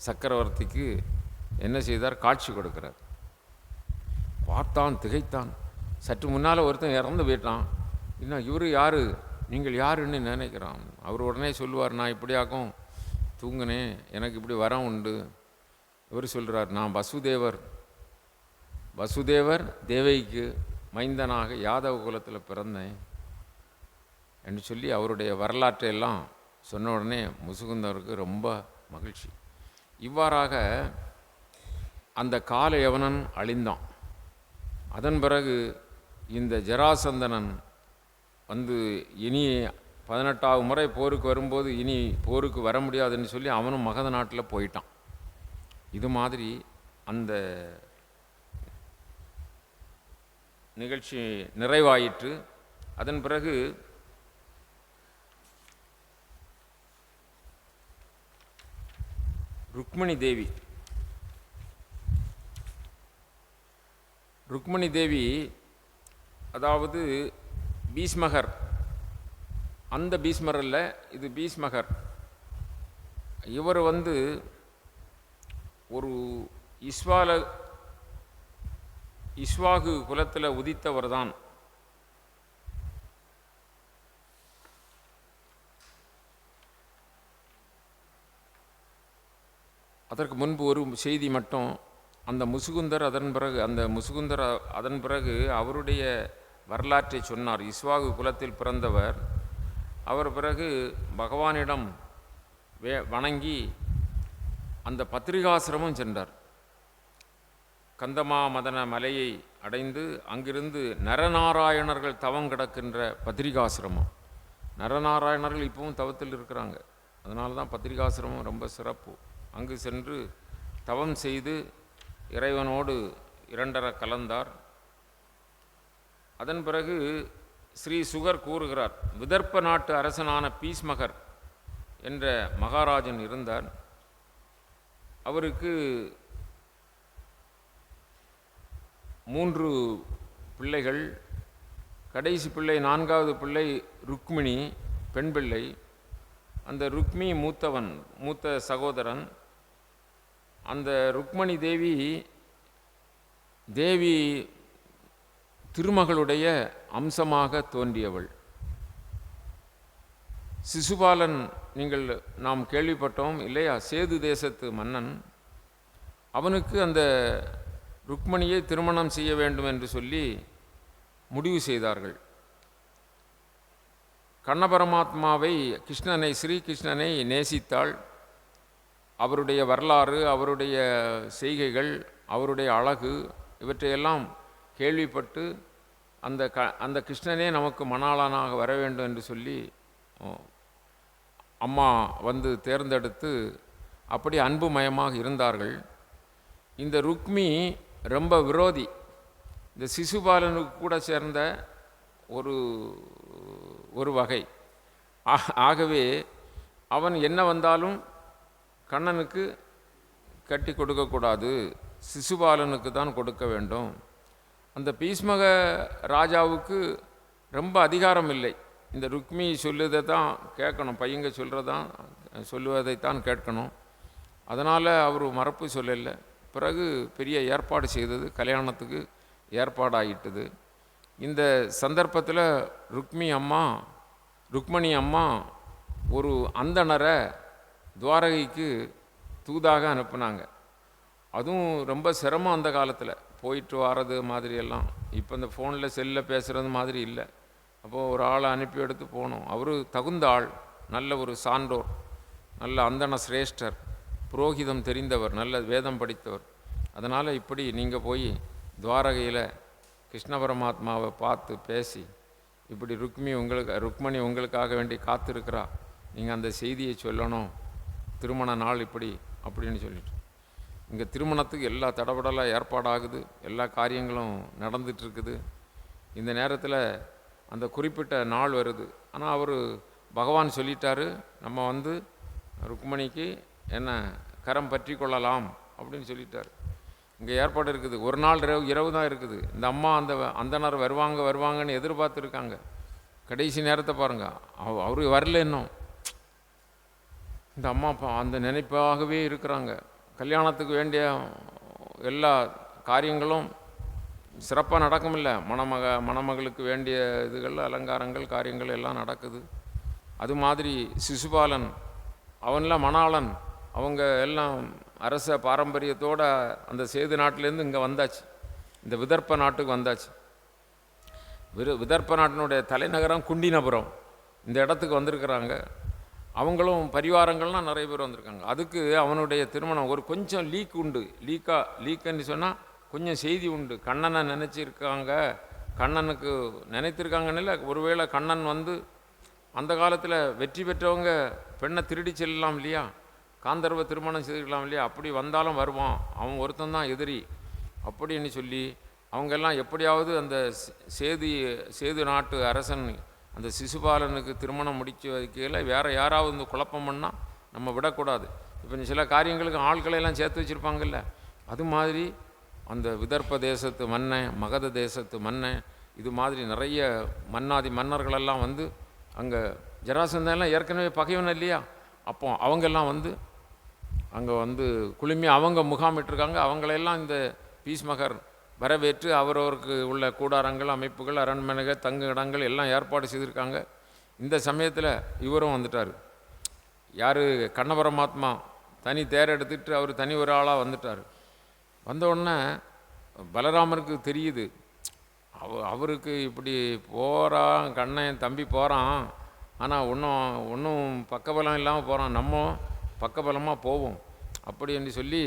சக்கரவர்த்திக்கு என்ன செய்தார், காட்சி கொடுக்கிறார். பார்த்தான், திகைத்தான். சற்று முன்னால் ஒருத்தன் இறந்து போயிட்டான், இன்னும் இவர் யார், நீங்கள் யாருன்னு நினைக்கிறான். அவர் உடனே சொல்லுவார், நான் இப்படியாக்கும் தூங்கினேன், எனக்கு இப்படி வரம் உண்டு. இவர் சொல்கிறார், நான் வசுதேவர் தேவைக்கு மைந்தனாக யாதவ குலத்தில் பிறந்தேன் என்று சொல்லி அவருடைய வரலாற்றையெல்லாம் சொன்ன உடனே முசுகுந்தருக்கு ரொம்ப மகிழ்ச்சி. இவ்வாறாக அந்த காலையவனன் அழிந்தான். அதன் பிறகு இந்த ஜராசந்தனன் வந்து இனி 18வது முறை போருக்கு வரும்போது இனி போருக்கு வர முடியாதுன்னு சொல்லி அவனும் மகத நாட்டில் போயிட்டான். இது மாதிரி அந்த நிகழ்ச்சி நிறைவாயிற்று. அதன் பிறகு ருக்மணி தேவி அதாவது பீஷ்மகர், அந்த பீஷ்மர் அல்ல, இது பீஷ்மகர். இவர் வந்து ஒரு இஸ்வாகு குலத்தில் உதித்தவர் தான். அதற்கு முன்பு ஒரு செய்தி மட்டும், அந்த முசுகுந்தர் அதன் பிறகு அவருடைய வரலாற்றை சொன்னார். இஸ்வாகு குலத்தில் பிறந்தவர். அவர் பிறகு பகவானிடம் வணங்கி அந்த பத்திரிகாசிரமம் சென்றார். கந்தமா மதன மலையை அடைந்து அங்கிருந்து நரநாராயணர்கள் தவம் கிடக்கின்ற பத்திரிகாசிரமம். நரநாராயணர்கள் இப்பவும் தவத்தில் இருக்கிறாங்க. அதனால தான் பத்திரிகாசிரமம் ரொம்ப சிறப்பு. அங்கு சென்று தவம் செய்து இறைவனோடு இரண்டர கலந்தார். அதன் பிறகு ஸ்ரீ சுகர் கூறுகிறார், விதர்ப்ப நாட்டு அரசனான பீஷ்மகர் என்ற மகாராஜன் இருந்தார். அவருக்கு 3 பிள்ளைகள். கடைசி பிள்ளை 4வது பிள்ளை ருக்மிணி, பெண் பிள்ளை. அந்த ருக்மி மூத்த சகோதரன். அந்த ருக்மணி தேவி திருமகளுடைய அம்சமாக தோன்றியவள். சிசுபாலன் நாம் கேள்விப்பட்டோம் இல்லையா, சேது தேசத்து மன்னன். அவனுக்கு அந்த ருக்மணியை திருமணம் செய்ய வேண்டும் என்று சொல்லி முடிவு செய்தார்கள். கண்ணபரமாத்மாவை ஸ்ரீகிருஷ்ணனை நேசித்தாள். அவருடைய வரலாறு, அவருடைய செய்கைகள், அவருடைய அழகு இவற்றையெல்லாம் கேள்விப்பட்டு அந்த கிருஷ்ணனே நமக்கு மணாளனாக வர வேண்டும் என்று சொல்லி அம்மா வந்து தேர்ந்தெடுத்து அப்படி அன்புமயமாக இருந்தார்கள். இந்த ருக்மி ரொம்ப விரோதி, இந்த சிசுபாலனுக்கு கூட சேர்ந்த ஒரு வகை. ஆகவே அவன் என்ன வந்தாலும் கண்ணனுக்கு கட்டி கொடுக்கக்கூடாது, சிசுபாலனுக்கு தான் கொடுக்க வேண்டும். அந்த பீஷ்மக ராஜாவுக்கு ரொம்ப அதிகாரம் இல்லை. இந்த ருக்மி சொல்லுவதை தான் கேட்கணும், பையங்க சொல்லுவதைத்தான் கேட்கணும். அதனால் அவர் மறப்பு சொல்லலை. பிறகு பெரிய ஏற்பாடு செய்தது, கல்யாணத்துக்கு ஏற்பாடாயிட்டது. இந்த சந்தர்ப்பத்தில் ருக்மணி அம்மா ஒரு அந்தணரை துவாரகைக்கு தூதாக அனுப்புனாங்க. அதுவும் ரொம்ப சிரமம் அந்த காலத்தில், போயிட்டு வர்றது மாதிரியெல்லாம். இப்போ இந்த ஃபோனில் செல்லில் பேசுகிறது மாதிரி இல்லை. அப்போது ஒரு ஆளை அனுப்பி எடுத்து போகணும். அவர் தகுந்த ஆள், நல்ல ஒரு சான்றோர், நல்ல அந்தண சிரேஷ்டர், புரோகிதம் தெரிந்தவர், நல்ல வேதம் படித்தவர். அதனால் இப்படி நீங்கள் போய் துவாரகையில் கிருஷ்ண பரமாத்மாவை பார்த்து பேசி, இப்படி ருக்மணி உங்களுக்காக வேண்டி காத்திருக்கிறா, நீங்கள் அந்த செய்தியை சொல்லணும், திருமண நாள் இப்படி அப்படின்னு சொல்லிட்டு. இங்கே திருமணத்துக்கு எல்லா தடபடலாக ஏற்பாடாகுது, எல்லா காரியங்களும் நடந்துகிட்ருக்குது. இந்த நேரத்தில் அந்த குறிப்பிட்ட நாள் வருது. ஆனால் பகவான் சொல்லிட்டாரு, நம்ம வந்து ருக்மணிக்கு என்ன கரம் பற்றி கொள்ளலாம் அப்படின்னு சொல்லிட்டார். இங்கே ஏற்பாடு இருக்குது. ஒரு நாள் இரவு தான் இருக்குது. இந்த அம்மா அந்தனர் வருவாங்கன்னு எதிர்பார்த்துருக்காங்க. கடைசி நேரத்தை பாருங்கள், அவரு வரல இன்னும். இந்த அம்மா அந்த நினைப்பாகவே இருக்கிறாங்க. கல்யாணத்துக்கு வேண்டிய எல்லா காரியங்களும் சிறப்பாக நடக்குமில்ல, மணமகளுக்கு வேண்டிய இதுகள், அலங்காரங்கள், காரியங்கள் எல்லாம் நடக்குது. அது மாதிரி சிசுபாலன், அவன்லாம் மணாளன், அவங்க எல்லாம் அரச பாரம்பரியத்தோடு அந்த சேது நாட்டிலேருந்து இங்கே வந்தாச்சு, இந்த விதர்ப்ப நாட்டுக்கு வந்தாச்சு. விதர்ப்ப நாட்டினுடைய தலைநகரம் குண்டினபுரம். இந்த இடத்துக்கு வந்திருக்கிறாங்க. அவங்களும் பரிவாரங்கள்லாம் நிறைய பேர் வந்திருக்காங்க. அதுக்கு அவனுடைய திருமணம் ஒரு கொஞ்சம் லீக்குன்னு சொன்னால் கொஞ்சம் செய்தி உண்டு. கண்ணனை நினச்சிருக்காங்க, கண்ணனுக்கு நினைத்திருக்காங்கன்னு இல்லை, ஒருவேளை கண்ணன் வந்து அந்த காலத்தில் வெற்றி பெற்றவங்க பெண்ணை திருடி செல்லலாம் இல்லையா, காந்தர்வ திருமணம் செய்துக்கலாம் இல்லையா, அப்படி வந்தாலும் வருவான், அவன் ஒருத்தன் தான் எதிரி அப்படின்னு சொல்லி அவங்கெல்லாம் எப்படியாவது அந்த சேது நாட்டு அரசன் அந்த சிசுபாலனுக்கு திருமணம் முடித்து வைக்கல வேறு யாராவது இந்த குழப்பம் பண்ணால் நம்ம விடக்கூடாது. இப்போ சில காரியங்களுக்கு ஆட்களையெல்லாம் சேர்த்து வச்சுருப்பாங்கல்ல, அது மாதிரி அந்த விதர்ப்ப தேசத்து மன்னன், மகத தேசத்து மன்னன், இது மாதிரி நிறைய மன்னாதி மன்னர்களெல்லாம் வந்து அங்கே ஜராசந்தெல்லாம் ஏற்கனவே பகைவன் இல்லையா, அப்போ அவங்கெல்லாம் வந்து அங்கே வந்து குழுமி அவங்க முகாமிட்டிருக்காங்க. அவங்களெல்லாம் இந்த பீஷ்மகர் வரவேற்று அவரவருக்கு உள்ள கூடாரங்கள், அமைப்புகள், அரண்மனைகள், தங்கு இடங்கள் எல்லாம் ஏற்பாடு செய்திருக்காங்க. இந்த சமயத்தில் இவரும் வந்துட்டார். யார்? கண்ண பரமாத்மா தனி தேர் எடுத்துகிட்டு அவர் தனி ஒரு ஆளாக வந்துட்டார். வந்தவுடனே பலராமருக்கு தெரியுது, அவருக்கு இப்படி போகிறான், கண்ணன் தம்பி போகிறான், ஆனால் ஒன்றும் பக்கபலம் இல்லாமல் போகிறான், நம்ம பக்கபலமாக போவோம் அப்படின்னு சொல்லி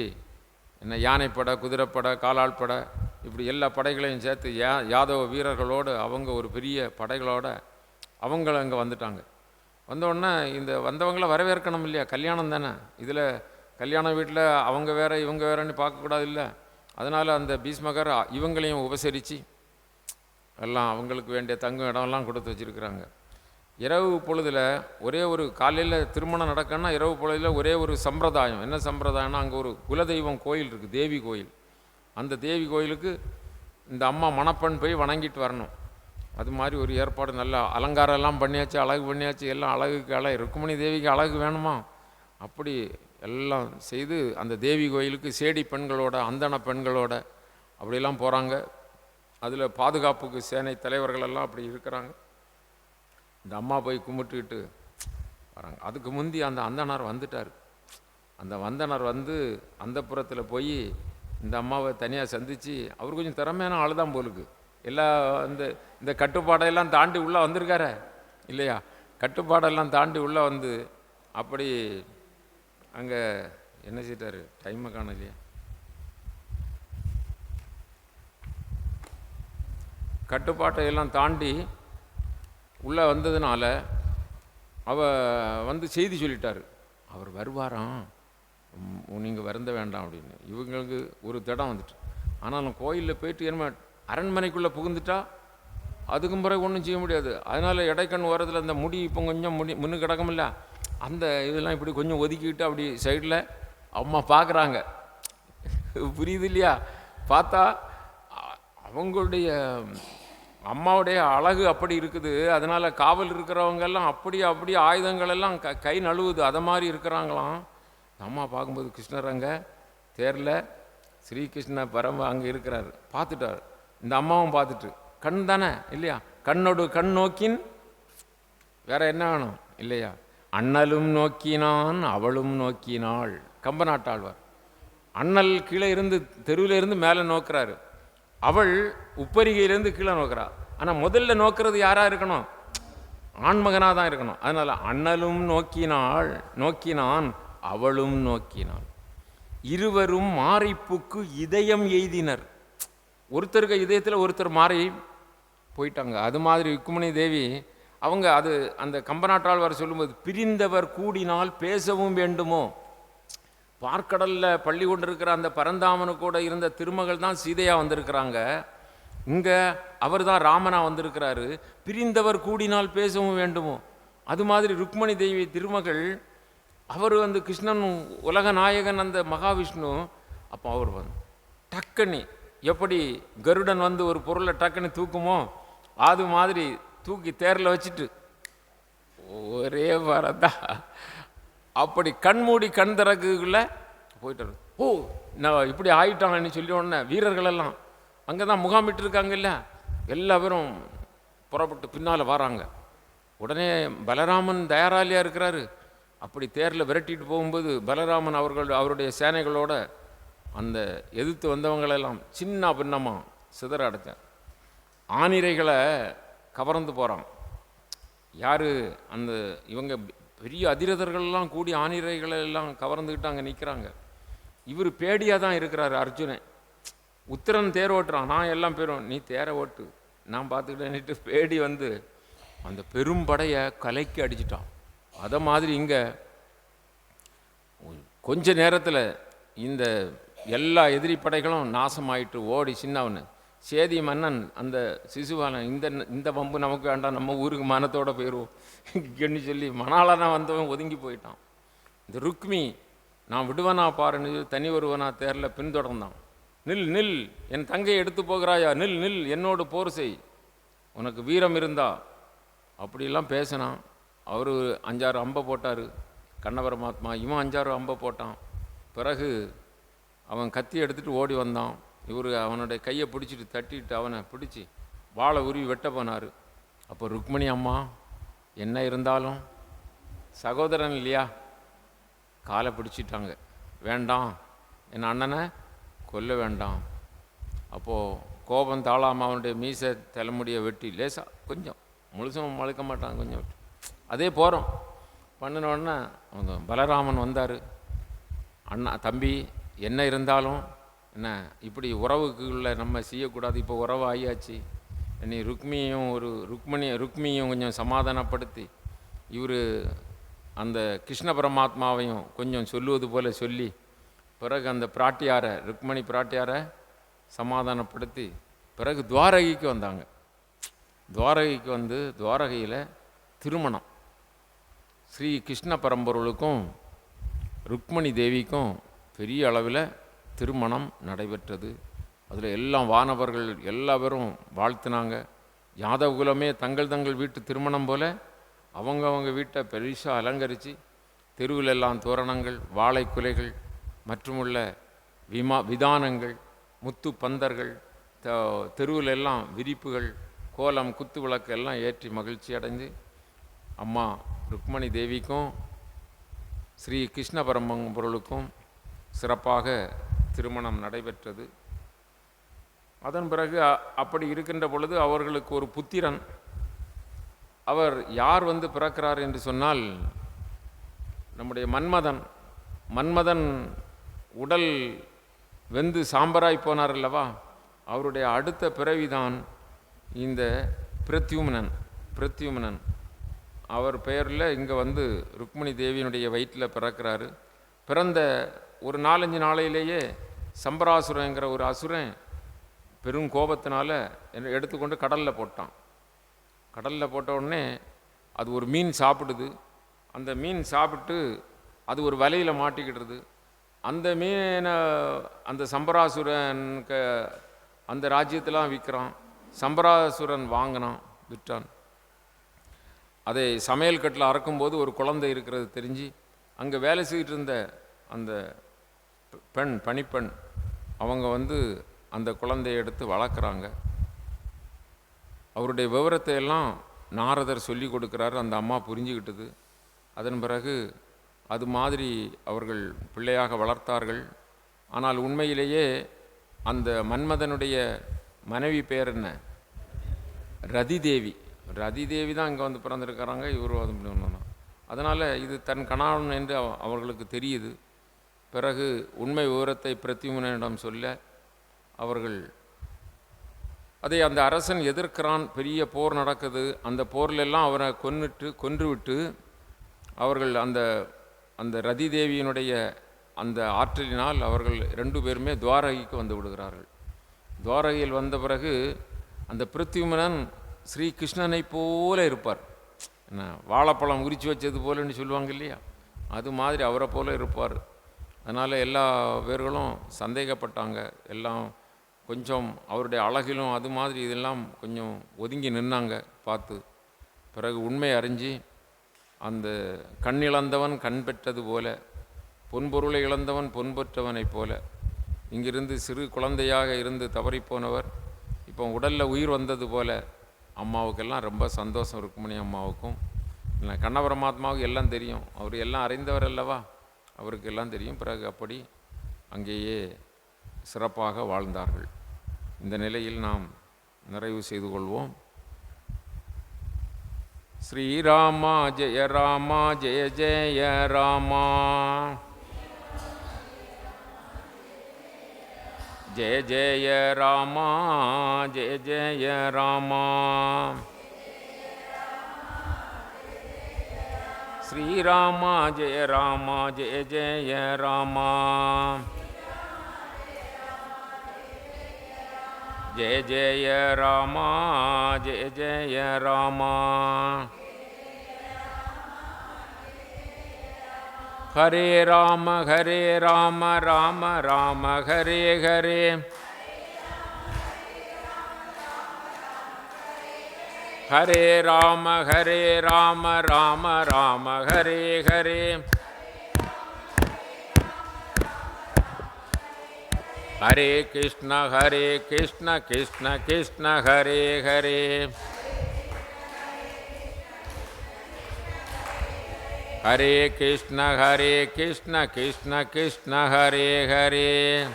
என்ன யானைப்படை, குதிரைப்படை, காலாள் படை, இப்படி எல்லா படைகளையும் சேர்த்து யாதவ வீரர்களோடு அவங்க ஒரு பெரிய படைகளோட அவங்கள அங்கே வந்துட்டாங்க. வந்தோடனே இந்த வந்தவங்கள வரவேற்கணும் இல்லையா, கல்யாணம் தானே, இதில் கல்யாண வீட்டில் அவங்க வேறு இவங்க வேறுன்னு பார்க்கக்கூடாது இல்லை. அதனால் அந்த பீஷ்மகர் இவங்களையும் உபசரித்து எல்லாம் அவங்களுக்கு வேண்டிய தங்கும் இடம்லாம் கொடுத்து வச்சுருக்குறாங்க. இரவு பொழுதில் ஒரே ஒரு காலையில் திருமணம் நடக்கணும்னா இரவு பொழுதில் ஒரே ஒரு சம்பிரதாயம். என்ன சம்பிரதாயம்னா, அங்கே ஒரு குலதெய்வம் கோயில் இருக்குது, தேவி கோயில். அந்த தேவி கோயிலுக்கு இந்த அம்மா மணப்பெண் போய் வணங்கிட்டு வரணும். அது மாதிரி ஒரு ஏற்பாடு, நல்ல அலங்காரம் எல்லாம் பண்ணியாச்சு, அழகு பண்ணியாச்சு, எல்லாம் அழகுக்கு அழகு, ருக்மிணி தேவிக்கு அழகு வேணுமா, அப்படி எல்லாம் செய்து அந்த தேவி கோயிலுக்கு சேடி பெண்களோட, அந்தன பெண்களோட அப்படியெல்லாம் போகிறாங்க. அதில் பாதுகாப்புக்கு சேனை தலைவர்களெல்லாம் அப்படி இருக்கிறாங்க. இந்த அம்மா போய் கும்பிட்டுக்கிட்டு வராங்க. அதுக்கு முந்தி அந்த அந்தனார் வந்துட்டார். அந்த வந்தனர் வந்து அந்த புறத்தில் போய் இந்த அம்மாவை தனியாக சந்தித்து, அவர் கொஞ்சம் திறமையான ஆள் தான் போலுக்கு, எல்லா இந்த கட்டுப்பாடையெல்லாம் தாண்டி உள்ளே வந்திருக்கார இல்லையா, கட்டுப்பாடெல்லாம் தாண்டி உள்ளே வந்து அப்படி அங்கே என்ன செய்தார், டைமை காண இல்லையா, கட்டுப்பாட்டையெல்லாம் தாண்டி உள்ளே வந்ததுனால வந்து செய்தி சொல்லிட்டார், அவர் வருவாராம், நீங்கள் வருந்த வேண்டாம் அப்படின்னு. இவங்களுக்கு ஒரு திடம் வந்துட்டு, ஆனாலும் கோயிலில் போயிட்டு என்ன அரண்மனைக்குள்ளே புகுந்துட்டா அதுக்கும் பிறகு ஒன்றும் செய்ய முடியாது. அதனால் இடைக்கண் ஓரத்தில் அந்த முடி இப்போ கொஞ்சம் முன்னு கிடக்குமில்ல, அந்த இதெல்லாம் இப்படி கொஞ்சம் ஒதுக்கிட்டு அப்படி சைடில் அம்மா பார்க்குறாங்க, புரியுது இல்லையா, பார்த்தா அவங்களுடைய அம்மாவுடைய அழகு அப்படி இருக்குது. அதனால் காவல் இருக்கிறவங்கெல்லாம் அப்படியே ஆயுதங்கள் எல்லாம் கை நழுவுது, அதை மாதிரி இருக்கிறாங்களாம். அம்மா பார்க்கும்போது கிருஷ்ணர் அங்கே தேரில் ஸ்ரீகிருஷ்ண பரம அங்கே இருக்கிறார், பார்த்துட்டார். இந்த அம்மாவும் பார்த்துட்டு, கண் தானே இல்லையா, கண்ணோடு கண் நோக்கின் வேற என்ன வேணும் இல்லையா, அண்ணலும் நோக்கினான் அவளும் நோக்கினாள். கம்பநாட்டாழ்வார். அண்ணல் கீழே இருந்து தெருவில் இருந்து மேலே நோக்குறாரு, அவள் உப்பரிகையிலேருந்து கீழே நோக்கிறா. ஆனால் முதல்ல நோக்கிறது யாராக இருக்கணும், ஆண்மகனாக தான் இருக்கணும். அதனால் அண்ணலும் நோக்கினான் அவளும் நோக்கினாள். இருவரும் மாரிப்புக்கு இதயம் எய்தினர். ஒருத்தருக்கு இதயத்தில் ஒருத்தர் மாறி போயிட்டாங்க. அது மாதிரி ருக்மிணி தேவி அவங்க அந்த கம்பநாட்டாழ்வார் சொல்லும்போது, பிரிந்தவர் கூடினால் பேசவும் வேண்டுமோ. பார்க்கடலில் பள்ளி கொண்டிருக்கிற அந்த பரந்தாமனு கூட இருந்த திருமகள் தான் சீதையாக வந்திருக்கிறாங்க, இங்கே அவர் தான் ராமனாக வந்திருக்கிறாரு. பிரிந்தவர் கூடினால் பேசவும் வேண்டுமோ. அது மாதிரி ருக்மிணி தேவி திருமகள், அவர் கிருஷ்ணன் உலக நாயகன் அந்த மகாவிஷ்ணு. அப்போ அவர் டக்குனி எப்படி கருடன் ஒரு பொருளை டக்குனி தூக்குமோ அது மாதிரி தூக்கி தேரில் வச்சுட்டு ஒரே வரதா அப்படி கண்மூடி கண் திறக்குள்ள போயிட்டாரு. ஓ, நான் இப்படி ஆயிட்டாங்கன்னு சொல்லி உடனே வீரர்களெல்லாம் அங்கே தான் முகாமிட்டு இருக்காங்க இல்லை, எல்லா பேரும் புறப்பட்டு பின்னால் வராங்க. உடனே பலராமன் தயாராலியாக இருக்கிறாரு. அப்படி தேரில் விரட்டிட்டு போகும்போது பலராமன் அவருடைய சேனைகளோட அந்த எதிர்த்து வந்தவங்களெல்லாம் சின்ன பின்னமாக சிதற அடைச்சார். ஆனிரைகளை கவர்ந்து போகிறான். யார்? இவங்க பெரிய அதிரதர்கள்லாம் கூடி ஆனிரைகளை எல்லாம் கவர்ந்துக்கிட்டு அங்கே நிற்கிறாங்க. இவர் பேடியாக தான் இருக்கிறாரு அர்ஜுனன். உத்திரன் தேர் ஓட்டுறான், நான் எல்லாம் பேரும் நீ தேரை ஓட்டு நான் பார்த்துக்கிட்டேன்னுட்டு பேடி வந்து அந்த பெரும்படையை கலைக்கு அடிச்சிட்டான். அதை மாதிரி இங்கே கொஞ்ச நேரத்தில் இந்த எல்லா எதிரி படைகளும் நாசமாயிட்டு ஓடி சின்னவனு சேதி மன்னன் அந்த சிசுவானன் இந்த வம்பு நமக்கு வேண்டாம், நம்ம ஊருக்கு மனத்தோடு போயிடுவோம் சொல்லி மணாலனா வந்தவன் ஒதுங்கி போயிட்டான். இந்த ருக்மி நான் விடுவனா பாருன்னு தனி ஒருவனா தேரில் பின்தொடர்ந்தான். நில் நில், என் தங்கையை எடுத்து போகிறாயா, நில் நில், என்னோடு போர் செய், உனக்கு வீரம் இருந்தா அப்படிலாம் பேசினான். அவர் 5-6 அம்பை போட்டார் கண்ணபரமாத்மா, இவன் 5-6 அம்பை போட்டான். பிறகு அவன் கத்தி எடுத்துகிட்டு ஓடி வந்தான். இவர் அவனுடைய கையை பிடிச்சிட்டு தட்டிட்டு அவனை பிடிச்சி வாழை உருவி வெட்ட போனார். அப்போ ருக்மணி அம்மா என்ன இருந்தாலும் சகோதரன் இல்லையா, காலை பிடிச்சிட்டாங்க. வேண்டாம், என் அண்ணனை கொல்ல வேண்டாம். அப்போது கோபம் தாழாமல் அவனுடைய மீசை தலைமுடியை வெட்டி லேசாக கொஞ்சம் முழுசும் மழுக்க மாட்டான், கொஞ்சம் அதே போகிறோம் பண்ணினோடனே அவங்க பலராமன் வந்தார். அண்ணா தம்பி என்ன இருந்தாலும் என்ன இப்படி உறவுக்குள்ள நம்ம செய்யக்கூடாது, இப்போ உறவு ஆகியாச்சு, நீ ருக்மியும் கொஞ்சம் சமாதானப்படுத்தி இவர் அந்த கிருஷ்ண பரமாத்மாவையும் கொஞ்சம் சொல்லுவது போல் சொல்லி பிறகு அந்த பிராட்டியாரை ருக்மணி பிராட்டியாரை சமாதானப்படுத்தி பிறகு துவாரகைக்கு வந்தாங்க. துவாரகைக்கு வந்து துவாரகையில் திருமணம் ஸ்ரீ கிருஷ்ண பரம்பொருளுக்கும் ருக்மணி தேவிக்கும் பெரிய அளவில் திருமணம் நடைபெற்றது. அதில் எல்லாம் வானவர்கள் எல்லா பேரும் வாழ்த்தினாங்க. யாதவ குலமே தங்கள் வீட்டு திருமணம் போல் அவங்க வீட்டை பெருசாக அலங்கரித்து தெருவில் எல்லாம் தோரணங்கள், வாழை குலைகள் மற்றுமுள்ள விதானங்கள், முத்து பந்தர்கள், தெருவில் எல்லாம் விரிப்புகள், கோலம், குத்து விளக்கு எல்லாம் ஏற்றி மகிழ்ச்சி அடைந்து அம்மா ருக்மணி தேவிக்கும் ஸ்ரீ கிருஷ்ண பரம்பொருளுக்கும் சிறப்பாக திருமணம் நடைபெற்றது. அதன் பிறகு அப்படி இருக்கின்ற பொழுது அவர்களுக்கு ஒரு புத்திரன். அவர் யார் வந்து பிறக்கிறார் என்று சொன்னால் நம்முடைய மன்மதன் உடல் வெந்து சாம்பராய் போனார் அல்லவா, அவருடைய அடுத்த பிறவிதான் இந்த பிரத்யும்னன். அவர் பெயரில் இங்கே வந்து ருக்மணி தேவியினுடைய வயிற்றில் பிறக்கிறாரு. பிறந்த ஒரு 4-5 நாளையிலேயே சம்பராசுரங்கிற ஒரு அசுரன் பெரும் கோபத்தினால எடுத்துக்கொண்டு கடலில் போட்டான். கடலில் போட்ட உடனே அது ஒரு மீன் சாப்பிடுது. அந்த மீன் சாப்பிட்டு அது ஒரு வலையில் மாட்டிக்கிடுறது. அந்த மீனை அந்த சம்பராசுரனுக்கு அந்த ராஜ்யத்தெலாம் விற்கிறான். சம்பராசுரன் வாங்கினான், விற்றான். அதை சமையல் கட்டில் அறக்கும்போது ஒரு குழந்தை இருக்கிறது தெரிஞ்சு அங்கே வேலை செய்துட்டு இருந்த அந்த பணிப்பெண் அவங்க வந்து அந்த குழந்தையை எடுத்து வளர்க்குறாங்க. அவருடைய விவரத்தை எல்லாம் நாரதர் சொல்லி கொடுக்குறாரு. அந்த அம்மா புரிஞ்சுக்கிட்டது. அதன் பிறகு அது மாதிரி அவர்கள் பிள்ளையாக வளர்த்தார்கள். ஆனால் உண்மையிலேயே அந்த மன்மதனுடைய மனைவி பேர் என்ன? ரதிதேவி தான் இங்கே வந்து பிறந்திருக்கிறாங்க. இவரும் அது பண்ணணும். அதனால் இது தன் கணவன் என்று அவர்களுக்கு தெரியுது. பிறகு உண்மை விவரத்தை பிரத்யும்னனிடம் சொல்ல அவர்கள் அதை அந்த அரசன் எதிர்க்கிறான். பெரிய போர் நடக்குது. அந்த போர்லெல்லாம் அவரை கொன்றுவிட்டு அவர்கள் அந்த ரதி தேவியினுடைய அந்த ஆற்றலினால் அவர்கள் 2 பேருமே துவாரகைக்கு வந்து விடுகிறார்கள். துவாரகையில் வந்த பிறகு அந்த பிரத்யும்னன் ஸ்ரீ கிருஷ்ணனை போல இருப்பார். என்ன வாழைப்பழம் உரிச்சு வச்சது போலன்னு சொல்லுவாங்க இல்லையா, அது மாதிரி அவரை போல இருப்பார். அதனால் எல்லா பேர்களும் சந்தேகப்பட்டாங்க. எல்லாம் கொஞ்சம் அவருடைய அழகிலும் அது மாதிரி இதெல்லாம் கொஞ்சம் ஒதுங்கி நின்னாங்க பார்த்து. பிறகு உண்மை அறிஞ்சு அந்த கண் இழந்தவன் கண் பெற்றது போல, பொன்பொருளை இழந்தவன் பொன் பெற்றவனைப் போல, இங்கிருந்து சிறு குழந்தையாக இருந்து தவறிப்போனவர் இப்போ உடலில் உயிர் வந்தது போல அம்மாவுக்கெல்லாம் ரொம்ப சந்தோஷம். ருக்மணி அம்மாவுக்கும் கண்ணபரமாத்மாவுக்கு எல்லாம் தெரியும். அவர் எல்லாம் அறிந்தவர் அல்லவா, அவருக்கு எல்லாம் தெரியும். பிறகு அப்படி அங்கேயே சிறப்பாக வாழ்ந்தார்கள். இந்த நிலையில் நாம் நிறைவு செய்து கொள்வோம். ஸ்ரீராமா ஜெய ராமா ஜெய ஜெய ராமா, जय जय राम जय जय राम श्री राम जय जय राम जय जय राम जय जय राम हरे राम राम राम हरे हरे हरे राम राम राम हरे हरे हरे कृष्ण कृष्ण कृष्ण हरे हरे हरे कृष्ण कृष्ण कृष्ण हरे हरे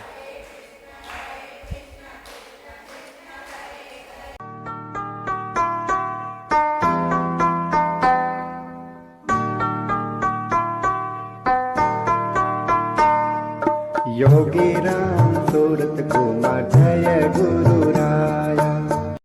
योगी राम सूरत कुमार जय गुरु